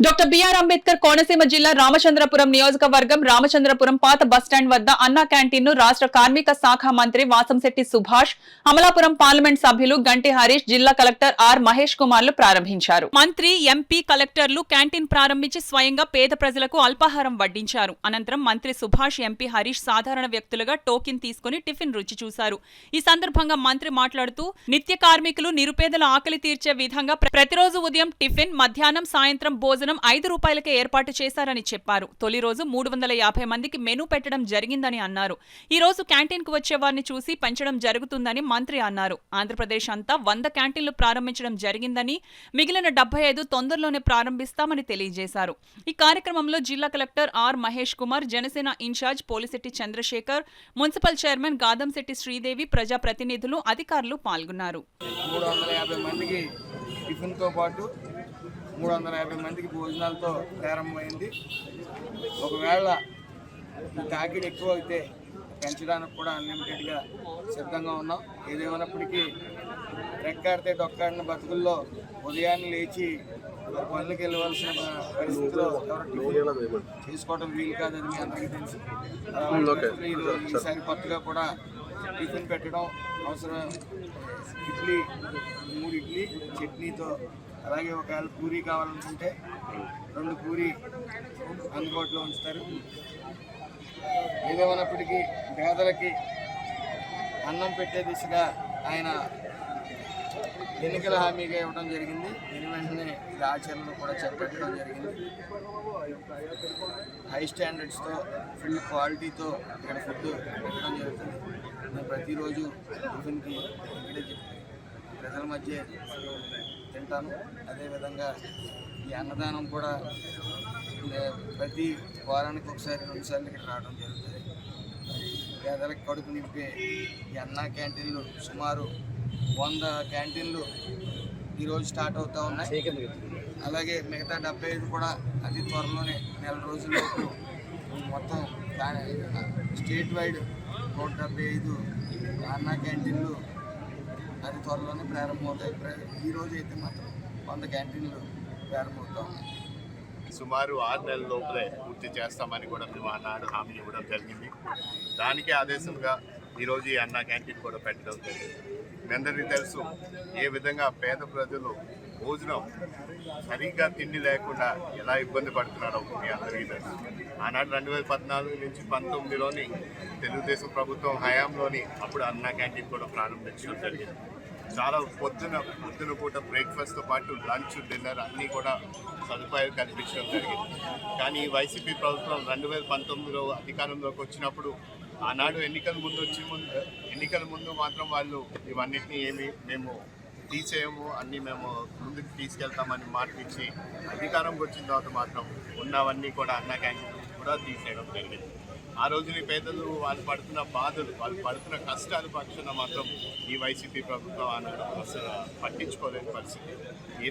Doctor BR Ambedkar Konaseema జిల్లా రామచంద్రపురం నియోజకవర్గం రామచంద్రపురం పాత బస్టాండ్ వద్ద అన్నా క్యాంటీన్ ను రాష్ట్ర కార్మిక శాఖ మంత్రి వాసంశెట్టి సుభాష్, అమలాపురం పార్లమెంట్ సభ్యులు గంటి హరీష్, జిల్లా కలెక్టర్ ఆర్ మహేష్ కుమార్లు ప్రారంభించారు. మంత్రి, ఎంపీ, కలెక్టర్లు క్యాంటీన్ ప్రారంభించి స్వయంగా పేద ప్రజలకు అల్పాహారం వడ్డించారు. అనంతరం మంత్రి సుభాష్, ఎంపీ హరీష్ సాధారణ వ్యక్తులుగా టోకెన్ తీసుకుని టిఫిన్ రుచి చూశారు. ఈ సందర్భంగా మంత్రి మాట్లాడుతూ, నిత్య కార్మికులు, నిరుపేదల ఆకలి తీర్చే విధంగా ప్రతిరోజు ఉదయం టిఫిన్, మధ్యాహ్నం, సాయంత్రం భోజనం 5 రూపాయలకే ఏర్పాటు చేశారని చెప్పారు. తొలి రోజు 350 మందికి మెనూ పెట్టడం జరిగిందని అన్నారు. ఈ రోజు క్యాంటీన్ కు వచ్చే వారిని చూసి పెంచడం జరుగుతుందని మంత్రి అన్నారు. ఆంధ్రప్రదేశ్ అంతా 100 క్యాంటీన్లు ప్రారంభించడం జరిగిందని, మిగిలిన 75 తొందరలోనే ప్రారంభిస్తామని తెలియజేశారు. ఈ కార్యక్రమంలో జిల్లా collector R Mahesh Kumar, Janasena incharge Polisetti Chandrasekhar, municipal chairman Gadamsetti Sridevi, ప్రజాప్రతినిధులు, అధికారులు పాల్గొన్నారు. 350 మందికి టిఫిన్తో పాటు 350 మందికి భోజనాలతో ప్రారంభమైంది. ఒకవేళ తాకిడి ఎక్కువ అయితే పెంచడానికి కూడా అన్లిమిటెడ్గా సిద్ధంగా ఉన్నాం. ఏదేమైనప్పటికీ రెక్కాడితే డొక్కాడిన బతుకుల్లో ఉదయాన్నే లేచి పనులకు వెళ్ళవలసిన పరిస్థితిలో ఎవరు తీసుకోవడం వీలు కాదు, అది మీ అందరికీ తెలుసు. ఈసారి కొత్తగా కూడా టిఫిన్ పెట్టడం అవసరం. ఇడ్లీ, 3 ఇడ్లీ చట్నీతో, అలాగే ఒకవేళ పూరీ కావాలనుకుంటే 2 పూరీ అందుబాటులో ఉంచుతారు. ఏదేమైనప్పటికీ పేదలకి అన్నం పెట్టే దిశగా ఆయన ఎన్నికల హామీగా ఇవ్వడం జరిగింది. దీని వెంటనే ఇది ఆచరణలో కూడా చేపట్టడం జరిగింది. హై స్టాండర్డ్స్తో, ఫుల్ క్వాలిటీతో ఇక్కడ ఫుడ్ పెట్టడం జరుగుతుంది. నేను ప్రతిరోజు టిఫిన్కి ఇక్కడే ప్రజల మధ్య తింటాను. అదేవిధంగా ఈ అన్నదానం కూడా ప్రతి వారానికి ఒకసారి 2 సార్లు ఇక్కడ రావడం జరుగుతుంది. పేదలకు కడుపు నింపే ఈ అన్నా క్యాంటీన్లు సుమారు 100 క్యాంటీన్లు ఈరోజు స్టార్ట్ అవుతూ ఉన్నాయి. అలాగే మిగతా 75 కూడా అతి త్వరలోనే నెల రోజుల్లోపు మొత్తం స్టేట్ వైడ్ 175 అన్నా క్యాంటీన్లు అది త్వరలోనే ప్రారంభమవుతాయి. ఈరోజు అయితే మాత్రం 100 క్యాంటీన్లు ప్రారంభమవుతా ఉన్నాయి. సుమారు 6 నెలల లోపలే పూర్తి చేస్తామని కూడా మేము ఆనాడు హామీ ఇవ్వడం జరిగింది. దానికే ఆదేశంగా ఈరోజు ఈ అన్నా క్యాంటీన్ కూడా పెట్టడం జరిగింది. మీ అందరికీ తెలుసు ఏ విధంగా పేద ప్రజలు భోజనం సరిగ్గా తిండి లేకుండా ఎలా ఇబ్బంది పడుతున్నారో మీ అందరికీ తెలుసు. ఆనాడు 2014 నుంచి 19లోని తెలుగుదేశం ప్రభుత్వం హయాంలోని అప్పుడు అన్నా క్యాంటీన్ కూడా ప్రారంభించడం జరిగింది. చాలా పొద్దున పూట బ్రేక్ఫాస్ట్తో పాటు లంచ్, డిన్నర్ అన్నీ కూడా సదుపాయాలు కల్పించడం జరిగింది. కానీ వైసీపీ ప్రభుత్వం 2019లో అధికారంలోకి వచ్చినప్పుడు ఆనాడు ఎన్నికల ముందు మాత్రం వాళ్ళు ఇవన్నిటినీ మేము తీసేయము, అన్నీ మేము ముందుకు తీసుకెళ్తామని మాట ఇచ్చి అధికారంకి వచ్చిన తర్వాత మాత్రం ఉన్నవన్నీ కూడా అన్నా క్యాంటీన్ కూడా తీసేయడం జరిగింది. ఆ రోజుని పేదలు వాళ్ళు పడుతున్న బాధలు, వాళ్ళు పడుతున్న కష్టాల పక్షాన మాత్రం ఈ వైసీపీ ప్రభుత్వం అసలు పట్టించుకోలేని పరిస్థితి.